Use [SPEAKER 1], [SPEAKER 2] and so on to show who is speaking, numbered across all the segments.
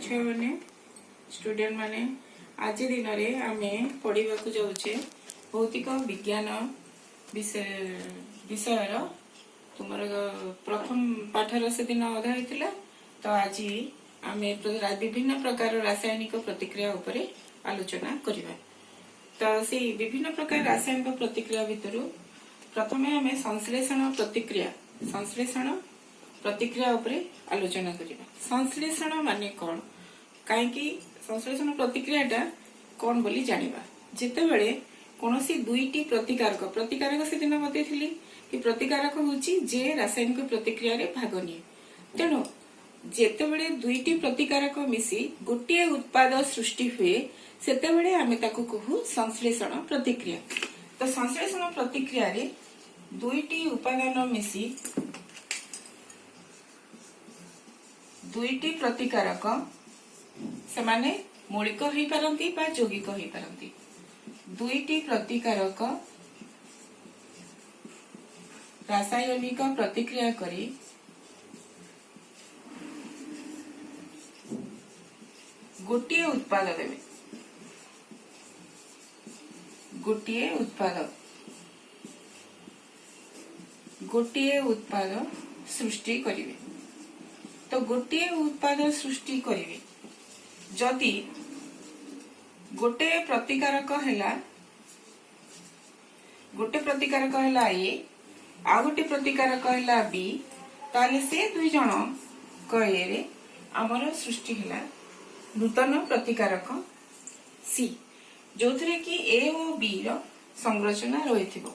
[SPEAKER 1] छुआ मैंने स्टूडेंट माने आज दिन में आम पढ़ा जाऊे भौतिक विज्ञान विषय तुम प्रथम पाठर से दिन अधा होता तो आज आम विभिन्न प्रकार रासायनिक प्रतिक्रिया उपर आलोचना करवा। तो से विभिन्न प्रकार रासायनिक प्रतिक्रिया भितर प्रथम आम संश्लेषण प्रतिक्रिया उपरे आलोचना करिबा। संश्लेषण माने कौन कहीं संश्लेषण प्रतिक्रियाटा कौन बोली जानिबा। जेतेबेले कोनोसी दुईटी प्रतिकारक से दिन बतैथिली कि प्रतिकारक होची जे रासायनिक प्रतिक्रिया रे भाग निये। तेणु जेतेबेले दुईटी प्रतिकारक मिसी गोटे उत्पाद सृष्टि हुए सेतेबेले आमे ताकू कहू संश्लेषण प्रतिक्रिया। तो संश्लेषण प्रतिक्रिया रे दुईटी उपादान मिसी दुईटी प्रतिकारक से माने मौलिक हो पारंती बा यौगिक हो पारंती। दुईटी प्रतिकारक रासायनिक प्रतिक्रिया करी गोटे उत्पाद देवे। गोटे उत्पाद सृष्टि करिवे। तो गोटे उत्पाद सृष्टि करिवे जदि गोटे प्रतिकारक हैला ए आ गोटे प्रतिकारक हैला बी ताले से दुई जण कयरे हमर सृष्टि हैला नूतन प्रतिकारक सी जो थरे कि ए और बी रो संरचना रहिथिबो।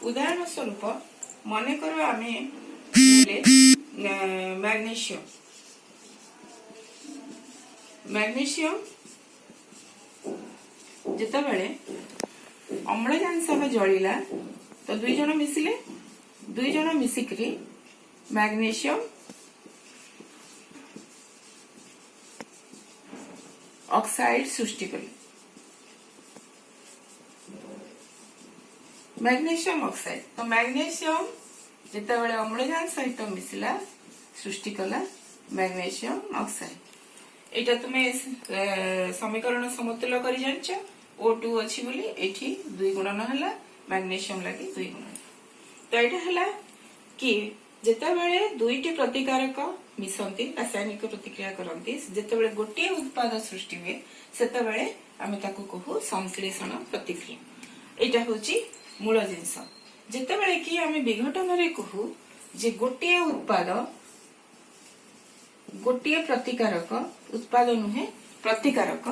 [SPEAKER 1] उदाहरण स्वरूप मने करो आमे मैग्नीशियम जितेबले अम्लजान सह जलिला तो दुई जन मिसिकरी मैग्नीशियम ऑक्साइड सृष्टि कले। मैग्नीशियम ऑक्साइड तो मैग्नीशियम जितेबले अम्लजान सहित मिसिला सृष्टि कला मैग्नीशियम ऑक्साइड। एटा तुमे समीकरण समतुल्य करि जानछ O2 अछि बोली एठी 2 गुणन हला मैग्नीशियम लागि 2 गुणन। तो एटा हला कि जेतेबेले दुईटी प्रतिकारक मिसंती रासायनिक प्रतिक्रिया करंती जेतेबेले गोटे उत्पाद सृष्टि हुए सेतेबेले आमे ताकू कहू संश्लेषण प्रतिक्रिया। एटा होची मूल जिंस। जेतेबेले कि आमे विघटन रे कहू जे गोटे उत्पाद गोटे प्रतिकारक उत्पाद नुहे प्रतिकारक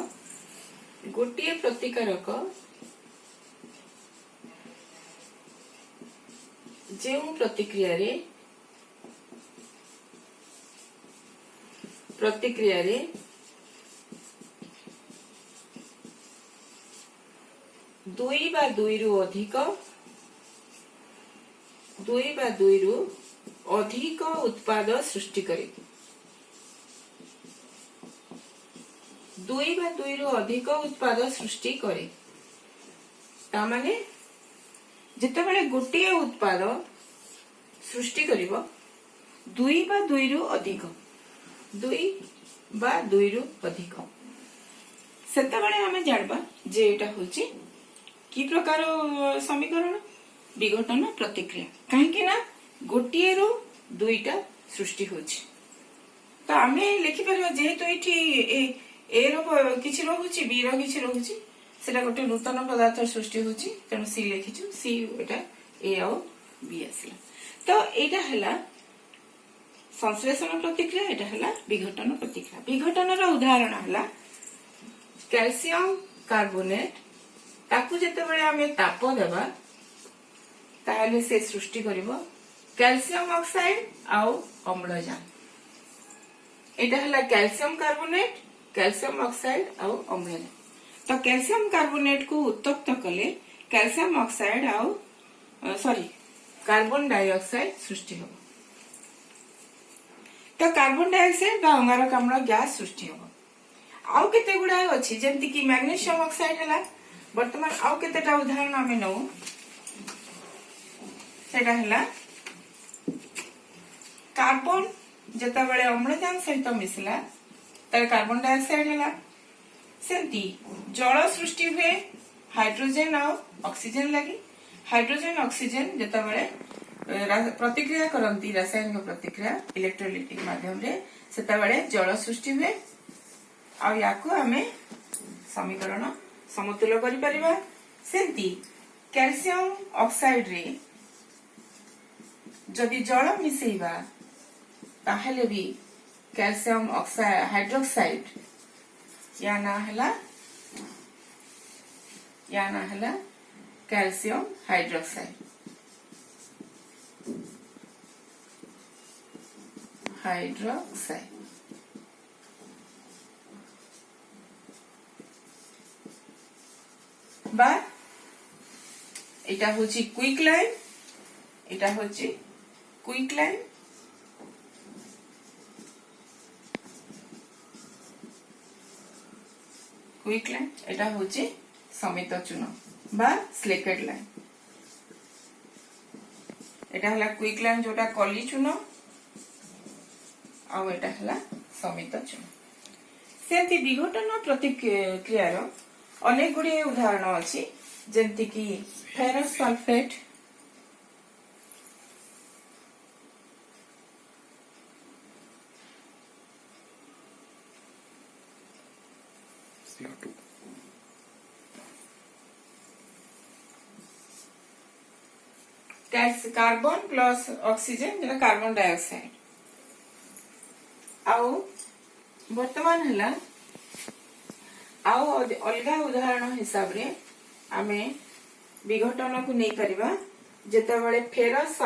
[SPEAKER 1] गोटे प्रतिकारक जे प्रतिक्रिया रे दुई बा दुई रु अधिक उत्पाद सृष्टि करे। दुई बा दुई रु अधिक उत्पाद सृष्टि करे तामाने जेतेबेले गोटे उत्पाद सृष्टि करिवो दुई बा दुई रु अधिक सेतेबेले हमें जानबा जे एटा होची की प्रकार समीकरण विघटन प्रतिक्रिया। काहे कि ना गोटे रु दुईटा सृष्टि होची। तो आमे लिखि परबा जेहेतु एठी ए रो किछि रहुची बी रो किछि रहुची सेटा गोटे नूतन पदार्थ सृष्टि होची तेणु सी लिखिछु सी एटा ए आ बी आसला। तो एटा हला संश्लेषण प्रतिक्रिया एटा हला विघटन प्रतिक्रिया। विघटन रो उदाहरण हला कैल्शियम कार्बोनेट ताकू जेतेबेले आमे ताप देबा ताहले से सृष्टि करिवो कैल्शियम ऑक्साइड आउ अम्लजान। एटा हला कैल्शियम कार्बोनेट कैल्शियम ऑक्साइड आउ अम्लजान। तो कैल्शियम कार्बोनेट को उत्तप्त कले कैल्शियम ऑक्साइड आउ कार्बन डाइऑक्साइड सृष्टि हो। तो कार्बन डाइऑक्साइड बा अंगारक अम्ल गैस सृष्टि हो। आउ केते गुडा अछि जेंति कि मैग्नीशियम ऑक्साइड हला वर्तमान आउ केतेटा उदाहरण आमे नौ सेटा हला कार्बन जेतेबेले अम्लजान सहित मिसला तार कार्बन डाइऑक्साइड है सेमती जल सृष्टि हुए हाइड्रोजन और ऑक्सीजन लगी हाइड्रोजन ऑक्सीजन जिते बड़े प्रतिक्रिया करती रासायनिक प्रतिक्रिया इलेक्ट्रोलाइटिक माध्यम रे सेते बड़े जल सृष्टि हुए आ आमे समीकरण समतुल करि परिबा सेमती कैल्शियम ऑक्साइड रे जदि जल मिसेइबा ताहले भी कैल्शियम ऑक्साइड हाइड्रोक्साइड या ना हला कैल्शियम हाइड्रोक्साइड बा एटा होची क्विक लाइन एटा होची क्विक लाइन एटा होची समित चून बा स्लेकेट लाइन एटा हला क्विक लाइन जोटा कली चून आ एटा हला समित चून सेमती विघटन प्रतिक्रियार अनेक गुड़िए उदाहरण अच्छी जेमती कि ferrous sulphate
[SPEAKER 2] CO2
[SPEAKER 1] carbon plus oxygen जो कार्बन डाइऑक्साइड आउ वर्तमान है अलगा उदाहरण हिसाब रे आमे विघटन को नहीं परिबा जेते बड़े फेरस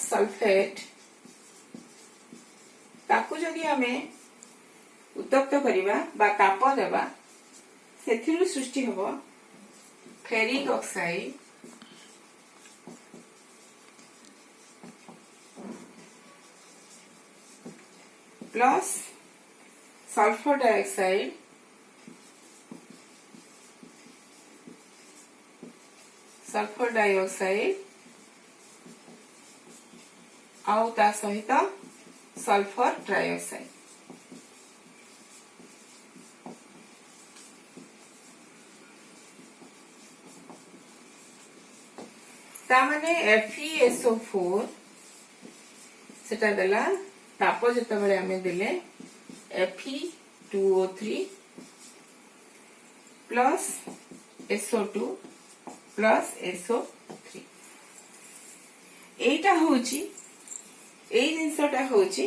[SPEAKER 1] सल्फेट ताकू जदि आमे उत्तप्त करिबा बा ताप देबा सेथिरु सृष्टि हबो ferric oxide plus sulphur dioxide आउ ता सहित सल्फर ट्राइऑक्साइड ता माने FeSO4 सेटा देला ताप जिते बड़े आमे देले Fe2O3 plus SO2 plus SO3 एटा होची एई जिंसटा होची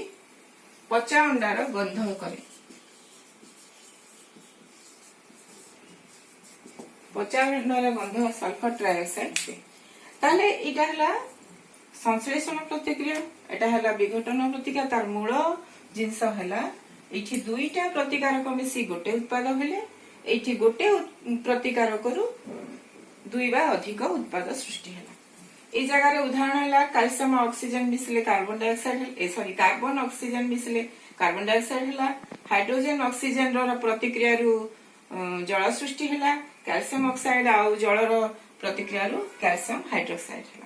[SPEAKER 1] पचा अंडार गंध करे पचा अंडार गंध सल्फर ट्राइऑक्साइड से ताले एटा हला संश्लेषण प्रतिक्रिया एटा हला विघटन प्रतिक्रिया तार मूल जिंस हला एठी दुईटा प्रतिकारक मिसी गोटे उत्पाद हेले एठी गोटे प्रतिकारक रु दुई बा अधिक उत्पाद सृष्टि हला ए जगह रे उदाहरण हला कैल्शियम ऑक्सीजन मिसले कार्बन डाइऑक्साइड कार्बन ऑक्सीजन मिसले कार्बन डाइऑक्साइड हला हाइड्रोजन ऑक्सीजन रो प्रतिक्रिया रु जल सृष्टि हला कैल्शियम ऑक्साइड आ जल रो प्रतिक्रिया रु कैल्शियम हाइड्रोक्साइड हला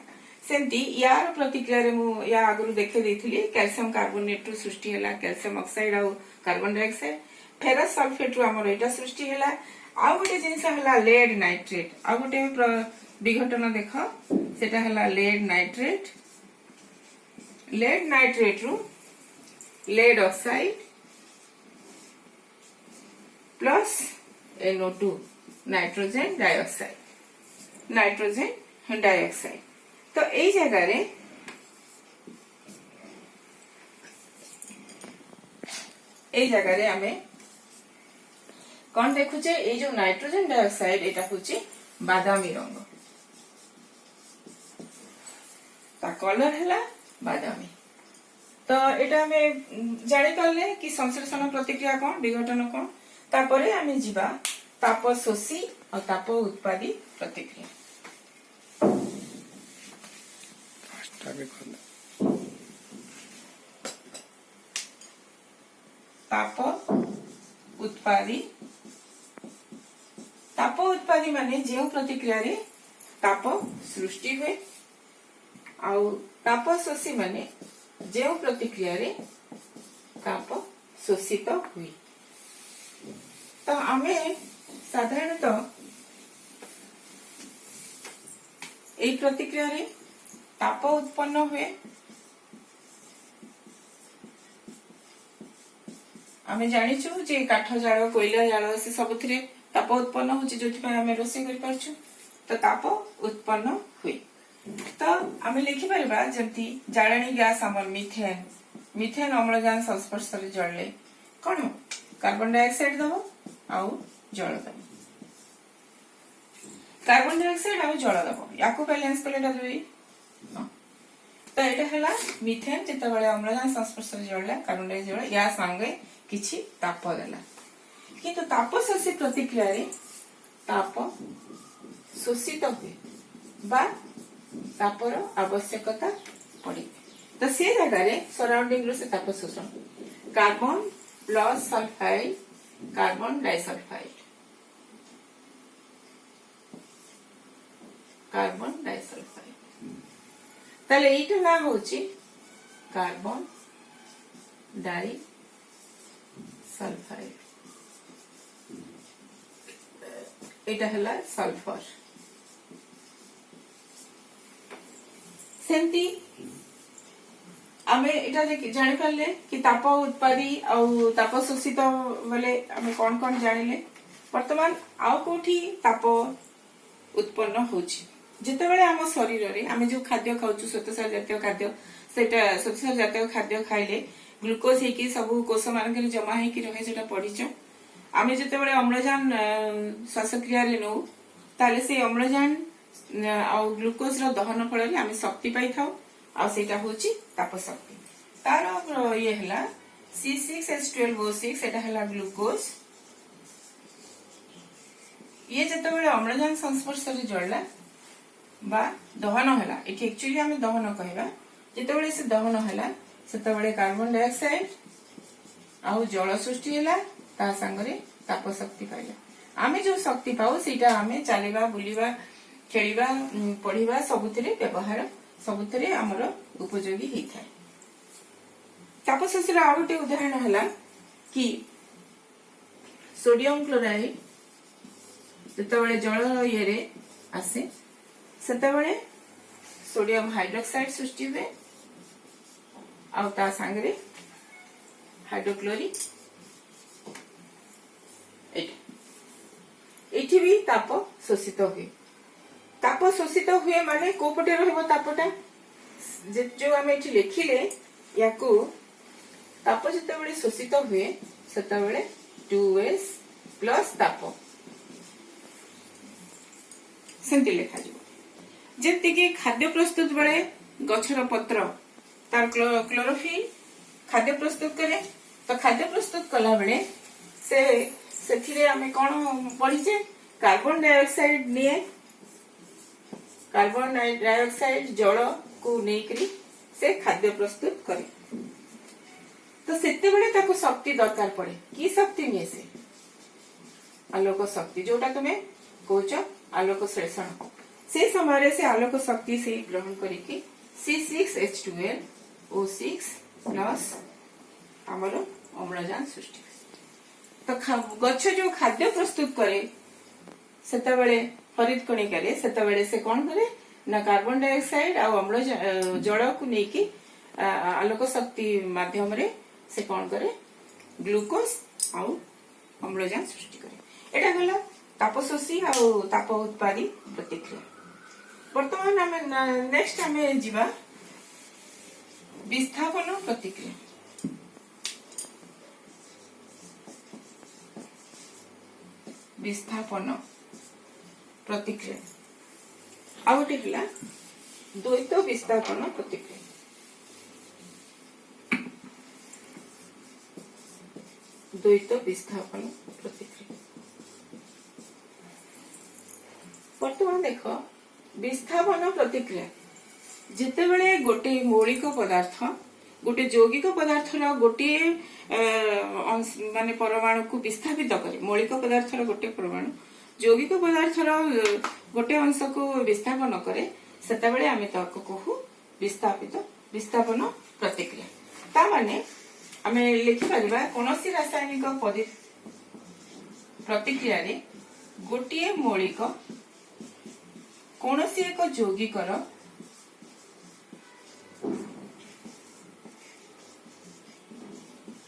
[SPEAKER 1] सेमती यार प्रतिक्रिया रे मु या आगु देखे देथिली कैल्शियम कार्बोनेट रु सृष्टि हला कैल्शियम ऑक्साइड आ कार्बन डाइऑक्साइड फेरस सल्फेट रु हमर एटा सृष्टि हला आ गोटे जिंस हला लेड नाइट्रेट आ गोटे विघटन देख सेटा हला लेड नाइट्रेट रु lead oxide plus NO2 nitrogen dioxide तो यही जगह रे आमे कौन देखुचे ये जो नाइट्रोजन डाइऑक्साइड एटा होची बादामी रंग ता कलर हैला बादामी तो एटा हमें जानी पारले कि संश्लेषण प्रतिक्रिया कौन विघटन कौन तापरे आमे जीवा ताप शोषी और ताप उत्पादी प्रतिक्रिया ताप उत्पादी माने जो प्रतिक्रिया रे ताप सृष्टि हुए आउ ताप शोषी माने जो प्रतिक्रिया रे ताप शोषित हुई। तो आमे साधारणतः एई प्रतिक्रिया रे ताप उत्पन्न हुए। आमे जानिछु जे काठ जाळ कोयला जाळ से सबुथिरे ताप उत्पन्न होची जोथि पे आमे रोषे करि परछु। तो ताप उत्पन्न हुए। तो आमे लिखि परबा जेंति जाळणी गैस हमर मिथेन मिथेन अम्लजान संस्पर्श रे जळले कोन कार्बन डाइऑक्साइड दबो आउ जल दबो। कार्बन डाइऑक्साइड आउ जल दबो याको बैलेंस कलेटा दुई। तो एटा हला मिथेन जेते बेले अम्लजान संस्पर्श रे जळला कार्बन डाइऑक्साइड या संगे किछि ताप देला। किंतु ताप शोषी प्रतिक्रिया रे ताप शोषित हुए बा तापर आवश्यकता पड़े। तो से जगह रे सराउंडिंग रो से ताप शोषण carbon plus sulphide carbon disulphide carbon disulphide ताले एटा ना होची कार्बन डाई सल्फाइड एटा हला सल्फर। सेंती आमे एटा जानि पाले कि ताप उत्पादी आउ ताप शोषित बेले आमे कोन कोन जानिले। वर्तमान आउ कोठी ताप उत्पन्न होची जेते बेले हम शरीर रे आमे जो खाद्य खाउछु श्वेतसार जातीय खाद्य सेटा श्वेतसार जातीय खाद्य खाइले ग्लूकोज हेकी सब कोष मान जमा हेकी रहे जेटा पढ़ीच। आमे जेते बेले अम्लजान श्वासक्रिया रे नो ताले से अम्लजान आउ ग्लूकोज रो दहन फल रे आमे शक्ति पाई थाउ आ सेटा होची ताप शक्ति। तार ये हला C6H12O6 एटा हला ग्लूकोज। ये जेते बेले अम्लजान संस्पर्श रे जळला बा दहन हला एठी एक्चुअली आमे दहन कहबा जेते बेले से दहन हला सेते बेले कार्बन डाइऑक्साइड आउ जल सृष्टि हला ता संगरे ताप शक्ति पाइला। आमे जो शक्ति पाउ सेटा आमे चलेबा बुलिबा खेलिबा पढ़िबा सबुथिरे व्यवहार सबुथिरे हमर उपयोगी हेथाय। ताप शोषी रा आउटे उदाहरण हला कि सोडियम क्लोराइड जेते बेले जल ये रे आसे सेते बेले सोडियम हाइड्रोक्साइड सृष्टि हुए आउ ता संगरे हाइड्रोक्लोरिक एठी भी ताप शोषित हुए। ताप शोषित हुए माने को पटे रहबो तापटा जो आमे एठी लिखिले याकू ताप जते बेले शोषित हुए सेते बेले 2s प्लस ताप सेंति लिखा जिवो। जेति कि खाद्य प्रस्तुत बेले गछर पत्र तार क्लोरोफिल खाद्य प्रस्तुत करे। तो खाद्य प्रस्तुत कला बेले से सेथिरे आमे कोन पढिचे कार्बन डाइऑक्साइड निये कार्बन डाइऑक्साइड जल को नेकरी से खाद्य प्रस्तुत करे। तो सेते बेले ताको शक्ति दरकार पड़े की शक्ति निये से आलोक शक्ति जोटा तुमे कहउछ आलोक श्लेषण से समय से आलोक शक्ति से ग्रहण करिके C6H12O6 प्लस हमर अम्लजान सृष्टि। तो गच्छ जो खाद्य प्रस्तुत करे सेते बेले हरित कणिका रे सेते बेले से कोन करे ना कार्बन डाइऑक्साइड आ अम्लजान जल को नेकी आलोक शक्ति माध्यम रे से कोन करे ग्लूकोज आ अम्लजान सृष्टि करे। एटा गला ताप शोषी आ ताप उत्पादी प्रतिक्रिया। वर्तमान आमे नेक्स्ट आमे जीवा विस्थापन प्रतिक्रिया। विस्थापन प्रतिक्रिया आ गोटे हला द्वैत विस्थापन प्रतिक्रिया। द्वैत विस्थापन प्रतिक्रिया वर्तमान देख विस्थापन प्रतिक्रिया जिते बेले गोटे मौलिक पदार्थ गोटे यौगिक पदार्थ गोटे माने परमाणु को विस्थापित करे। मौलिक पदार्थ गोटे परमाणु यौगिक पदार्थ गोटे अंश को विस्थापन करे सेते बेले आमे ताको कहू विस्थापन प्रतिक्रिया ता माने आमे लिखि परिबा कोनोसी रासायनिक प्रतिक्रिया रे गोटिए मौलिक कोनोसी एक यौगिकर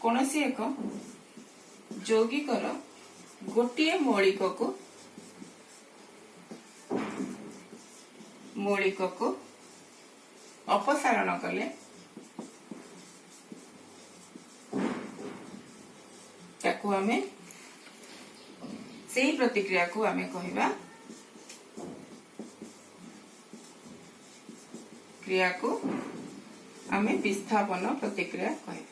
[SPEAKER 1] कोनोसी एक यौगिकर गोटिए मौलिक को अपसारण कले ताकू आमे सेही प्रतिक्रिया को आमे कहिबा क्रिया को आमे विस्थापन प्रतिक्रिया कहिबा।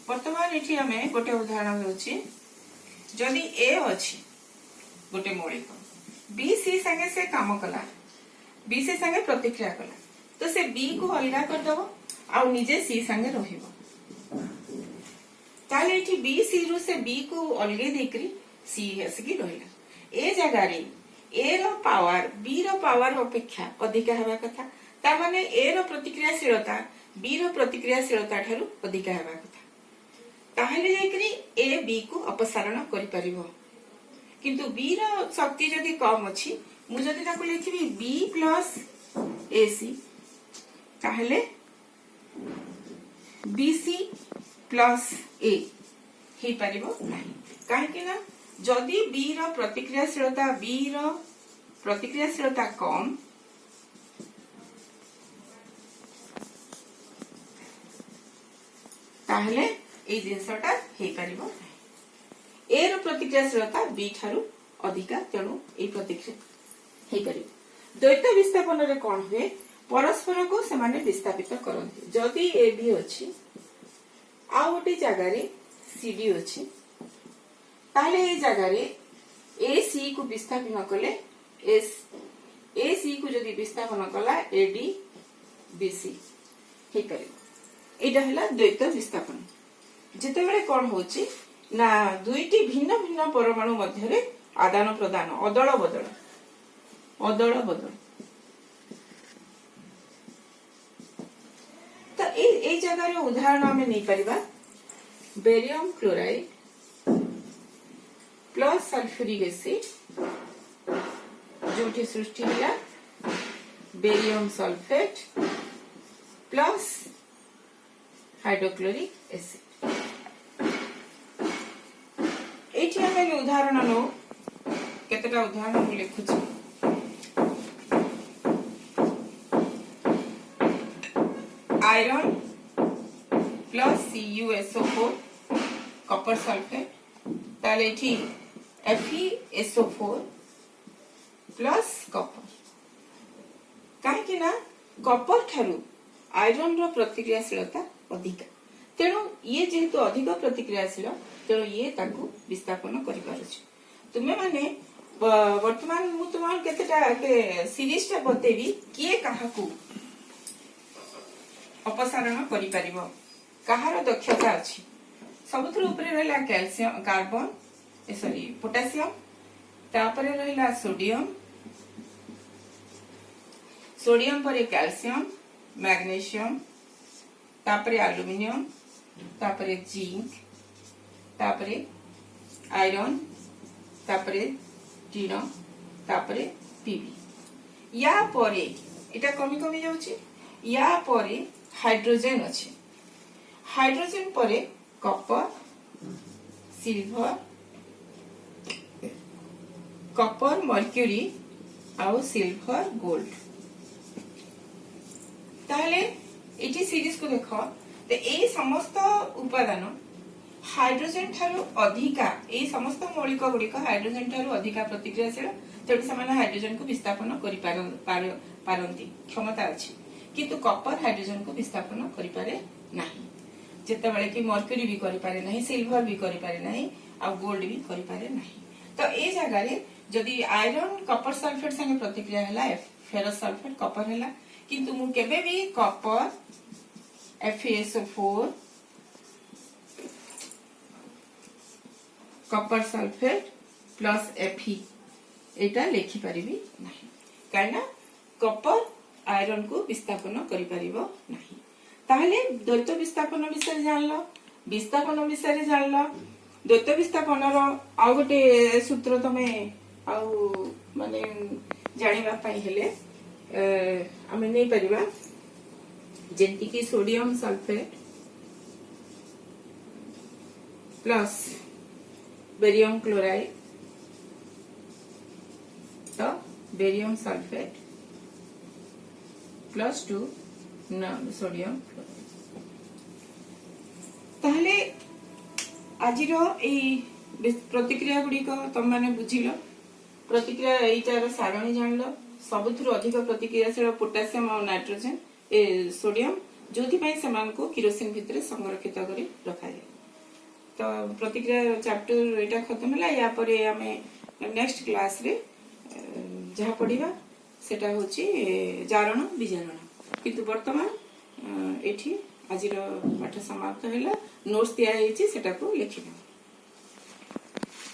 [SPEAKER 1] वर्तमान इठी आमे गोटे उदाहरण होछि जदि ए अछि गोटे मौलिक बी सी संगे से काम कला बी सी संगे प्रतिक्रिया कला तो से बी को अलगा कर दबो आ निजे सी संगे रहिबो ताले इठी बी सी रु से बी को अलगे देकरी सी हसकी रहिला ए जगह रे ए रो पावर बी रो पावर अपेक्षा अधिक हेबा कथा ता माने ए रो प्रतिक्रियाशीलता बी रो प्रतिक्रियाशीलता ठारू अधिक हेबा कथा ताहले जेकरी ए बी को अपसारण करि परिबो किंतु बी रो शक्ति जदी कम अछि मु जदी ताको लिखिबी बी प्लस एसी ताहले बीसी प्लस ए हे परिबो नाही काहे कि ना जदी बी रो प्रतिक्रियाशीलता कम ताहले ए जिनसटा हे परिबो ए रो प्रतिक्रियाशीलता बी ठारू अधिका तेणु ए प्रतिक्रिया हे परिबो। द्वैत विस्थापन रे कोन हुए परस्पर को समान विस्थापित करନ୍ତି जदि ए बी अछि आ गोटे जगह रे सी डी अछि ताले ए जगह रे ए सी को विस्थापन कले एस ए सी को जदि विस्थापन कला ए डी बी सी हे परिबो एटा हला द्वैत विस्थापन जेते बेले कोन होछि ना दुईटी भिन्न भिन्न परमाणु मध्य रे आदान प्रदान अदल बदल तो ए जगह रे उदाहरण हमें नहीं परिबा barium chloride plus sulphuric acid जोठी सृष्टि होला barium sulphate plus hydrochloric acid एठी हमें उदाहरण नो केतेटा उदाहरण मु लिखुछि iron plus CuSO4 copper sulphate ताले एठी FeSO4 प्लस कॉपर काहे कि ना कॉपर ठारू आयरन रो प्रतिक्रियाशीलता अधिक तेणु ये जेहेतु अधिक प्रतिक्रियाशील तेणु ये ताकू विस्थापन करि पारुछि तुमे माने वर्तमान मु तुमान केतेटा के सीरीज टा बतेबी किए काहाकू अपसारण करि परिबो काहार दक्षता अछि सबथुर ऊपर रहला कैल्शियम कार्बन सॉरी पोटेशियम तापरे रहला सोडियम पर कैल्शियम मैग्नीशियम तापरे एल्युमिनियम तापरे जिंक तापरे आयरन तापरे टीन तापरे पीवी या परे एटा कमी कमी जाउची या परे हाइड्रोजन अछि हाइड्रोजन परे कॉपर मर्क्यूरी आउ सिल्वर गोल्ड ताहले एटी सीरीज को देखो तो ए समस्त उपादान हाइड्रोजन ठारू अधिका ए समस्त मौलिक गुड़िक हाइड्रोजन ठारू अधिका प्रतिक्रियाशील तेणु से हाइड्रोजन को विस्थापन करि पारंती क्षमता अछि किंतु कॉपर हाइड्रोजन को विस्थापन करि पारे नाही जेते बेले कि मर्क्यूरी भी करि पारे नाही सिल्वर भी करि पारे नाही आ गोल्ड भी करि पारे नाही तो ए जगह रे जदी आयरन कॉपर सल्फेट संगे प्रतिक्रिया हला फेरस सल्फेट कॉपर हला किंतु मु केबे भी copper FeSO4 Kapoor sulphate plus Fe एटा लिखि परिबी नाही काइना कपर आयरन को विस्थापन करि परिबो नाही। ताहले द्वैत विस्थापन विषय जानलो, विस्थापन विषय जानलो, द्वैत विस्थापन रो आ गोटे सूत्र तमे आउ माने जानिबा पई हेले आमे नै परिबा जेंति कि sodium sulphate plus barium chloride तो barium sulphate plus 2 sodium chloride. ताहले आजिर ए प्रतिक्रिया गुड़िक तुम मैंने बुझिल, प्रतिक्रिया एटार सारणी जानल, सबुथुरु अधिक प्रतिक्रियाशील पोटासियम और नाइट्रोजन ए सोडियम जो से किरोसिन भितर संरक्षित कर रखा जाए। तो प्रतिक्रिया चैप्टर एटा खत्म है। या परे आमे नेक्स्ट क्लास रे जहाँ पढ़ा सेटा होची जारण बीजारण, किंतु वर्तमान एठी आजिर पाठ समाप्त हैला। नोट्स दिया सेटा को लिखिबा।